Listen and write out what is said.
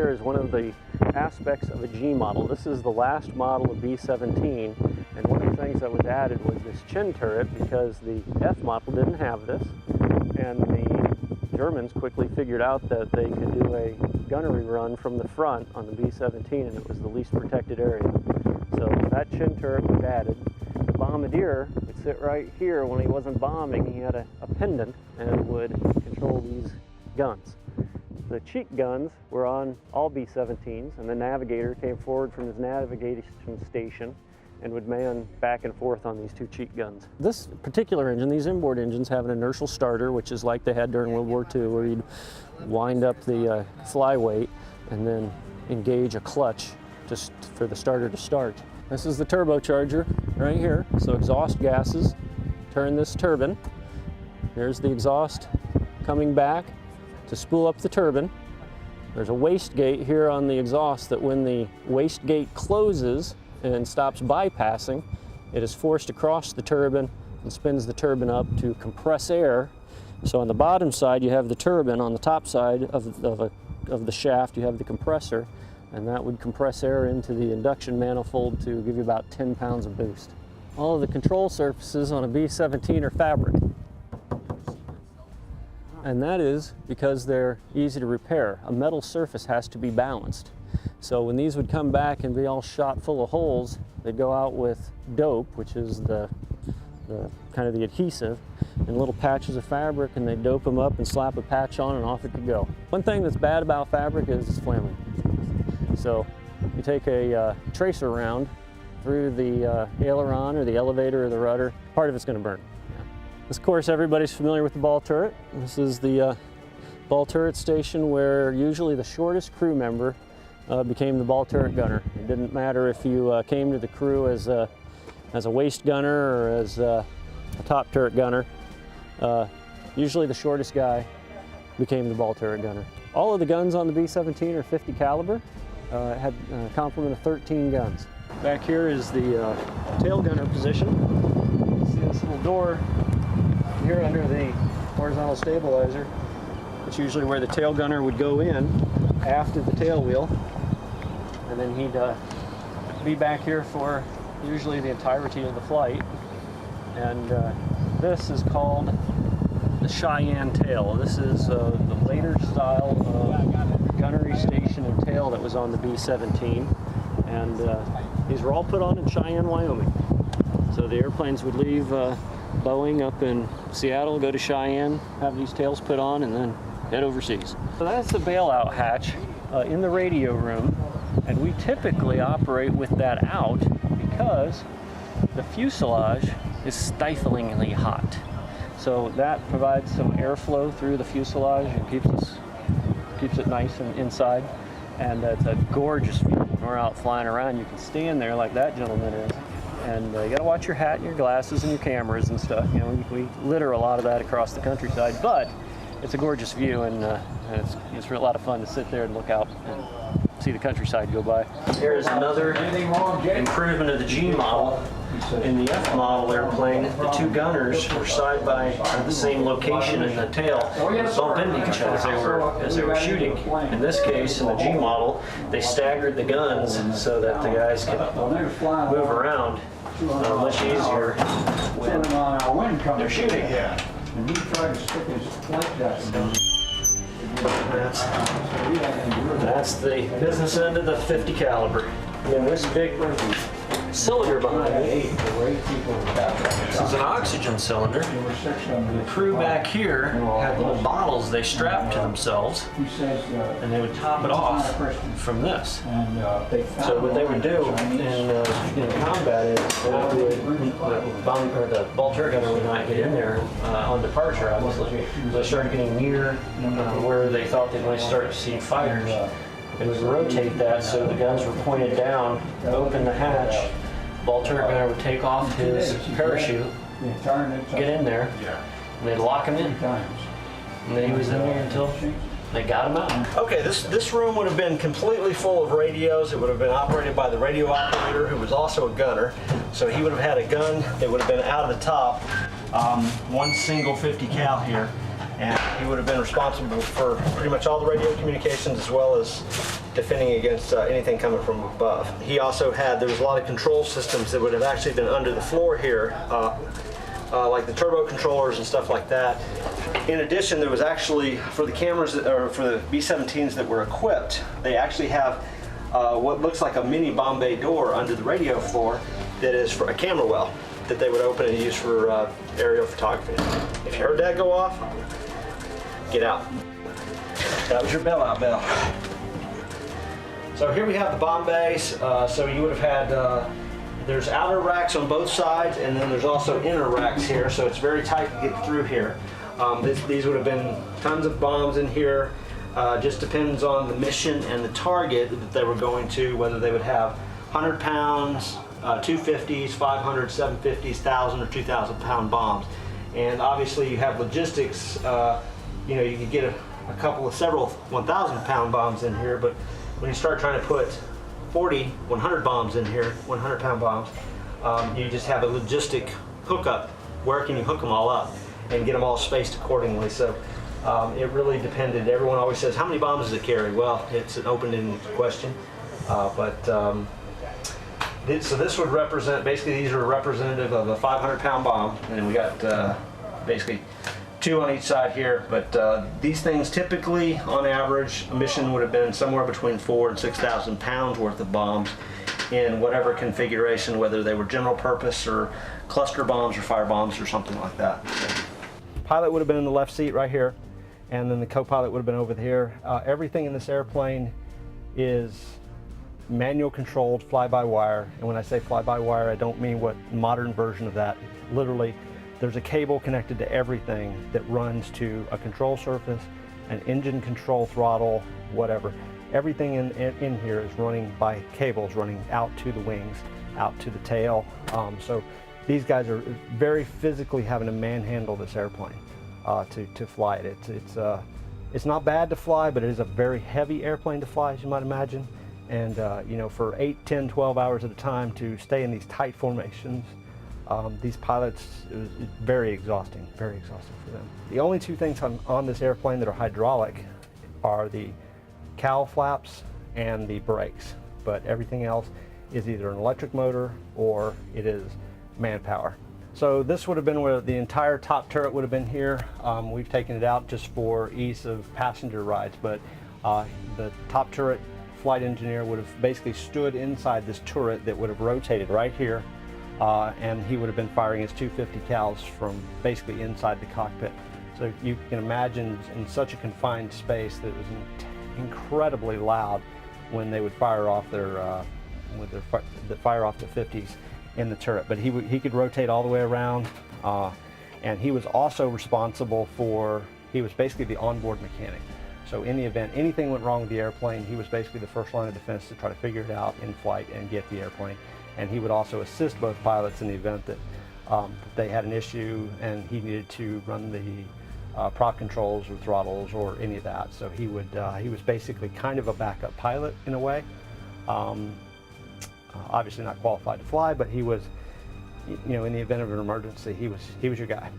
here is one of the aspects of a G model. This is the last model of B17, and one of the things that was added was this chin turret because the F model didn't have this, and the Germans quickly figured out that they could do a gunnery run from the front on the B17, and it was the least protected area. So that chin turret was added. The bombardier would sit right here. When he wasn't bombing, he had a pendant and would control these guns. The cheek guns were on all B-17s, and the navigator came forward from his navigation station and would man back and forth on these two cheek guns. This particular engine, these inboard engines, have an inertial starter, which is like they had during World War II, where you'd wind up the flyweight and then engage a clutch just for the starter to start. This is the turbocharger right here. So exhaust gases turn this turbine. There's the exhaust coming back to spool up the turbine. There's a waste gate here on the exhaust that when the waste gate closes and stops bypassing, it is forced across the turbine and spins the turbine up to compress air. So on the bottom side you have the turbine, on the top side of the shaft you have the compressor, and that would compress air into the induction manifold to give you about 10 pounds of boost. All of the control surfaces on a B-17 are fabric. And that is because they're easy to repair. A metal surface has to be balanced. So when these would come back and be all shot full of holes, they'd go out with dope, which is the kind of the adhesive, and little patches of fabric, and they'd dope them up and slap a patch on and off it could go. One thing that's bad about fabric is it's flammable. So you take a tracer round through the aileron or the elevator or the rudder, part of it's going to burn. Of course, everybody's familiar with the ball turret. This is the ball turret station where usually the shortest crew member became the ball turret gunner. It didn't matter if you came to the crew as a waist gunner or as a top turret gunner. Usually the shortest guy became the ball turret gunner. All of the guns on the B-17 are 50 caliber. It had a complement of 13 guns. Back here is the tail gunner position. You see this little door here under the horizontal stabilizer. It's usually where the tail gunner would go in after the tail wheel, and then he'd be back here for usually the entirety of the flight. And this is called the Cheyenne Tail. This is the later style of gunnery station and tail that was on the B-17, and these were all put on in Cheyenne, Wyoming. So the airplanes would leave Boeing up in Seattle, go to Cheyenne, have these tails put on, and then head overseas. So that's the bailout hatch in the radio room, and we typically operate with that out because the fuselage is stiflingly hot. So that provides some airflow through the fuselage and keeps it nice and inside. And it's a gorgeous view. When we're out flying around, you can stand there like that gentleman is. And you gotta watch your hat and your glasses and your cameras and stuff. You know, we litter a lot of that across the countryside, but it's a gorgeous view, and it's a lot of fun to sit there and look out and see the countryside go by. Here's another improvement of the G model. In the F model airplane, the two gunners were side by the same location in the tail, bump into each other as they were shooting. In this case, in the G model, they staggered the guns so that the guys could move around much easier when they're shooting. And he tried to stick his flight down. That's the business end of the 50 caliber. And this big cylinder behind me, this is an oxygen cylinder. The crew back here had little bottles they strapped to themselves, and they would top it off from this. So what they would do in combat is the ball turret gunner would not get in there on departure, obviously. So they started getting near where they thought they might start to see fighters. They would rotate that so the guns were pointed down, open the hatch. Ball turret gunner would take off his parachute, get in there, and they'd lock him in. And then he was in there until they got him out. Okay, this room would have been completely full of radios. It would have been operated by the radio operator, who was also a gunner. So he would have had a gun that would have been out of the top, one single 50 cal here. And he would have been responsible for pretty much all the radio communications as well as defending against anything coming from above. He also had, there was a lot of control systems that would have actually been under the floor here, like the turbo controllers and stuff like that. In addition, there was actually, for the cameras, or for the B17s that were equipped, they actually have what looks like a mini bomb bay door under the radio floor that is for a camera well that they would open and use for aerial photography. If you heard that go off, get out. That was your bailout bell. So here we have the bomb bays. So you would have had, there's outer racks on both sides, and then there's also inner racks here, so it's very tight to get through here. These would have been tons of bombs in here. Just depends on the mission and the target that they were going to, whether they would have 100 pounds, 250s, 500, 750s, 1,000 or 2,000 pound bombs. And obviously you have logistics, you know, you could get a couple of several 1,000 pound bombs in here, but when you start trying to put 40, 100 bombs in here, 100 pound bombs, you just have a logistic hookup. Where can you hook them all up and get them all spaced accordingly? So it really depended. Everyone always says, how many bombs does it carry? Well, it's an open-ended question. So this would represent, basically these are representative of a 500 pound bomb, and we got basically 2 on each side here, but these things typically, on average, a mission would have been somewhere between 4,000 and 6,000 pounds worth of bombs in whatever configuration, whether they were general purpose or cluster bombs or fire bombs or something like that. Pilot would have been in the left seat right here, and then the co-pilot would have been over here. Everything in this airplane is manual controlled, fly-by-wire, and when I say fly-by-wire, I don't mean what modern version of that. Literally, there's a cable connected to everything that runs to a control surface, an engine control throttle, whatever. Everything in here is running by cables running out to the wings, out to the tail. So these guys are very physically having to manhandle this airplane to fly it. It's not bad to fly, but it is a very heavy airplane to fly, as you might imagine. And you know, for 8, 10, 12 hours at a time to stay in these tight formations, these pilots, it was very exhausting for them. The only 2 things on this airplane that are hydraulic are the cowl flaps and the brakes, but everything else is either an electric motor or it is manpower. So this would have been where the entire top turret would have been here. We've taken it out just for ease of passenger rides, but the top turret flight engineer would have basically stood inside this turret that would have rotated right here, and he would have been firing his 250 cals from basically inside the cockpit. So you can imagine in such a confined space that it was incredibly loud when they would fire off their fire off the 50s in the turret. But he could rotate all the way around, and he was also responsible for, he was basically the onboard mechanic. So in the event anything went wrong with the airplane, he was basically the first line of defense to try to figure it out in flight and get the airplane. And he would also assist both pilots in the event that they had an issue and he needed to run the prop controls or throttles or any of that. So he was basically kind of a backup pilot in a way. Obviously not qualified to fly, but he was, you know, in the event of an emergency, he was your guy.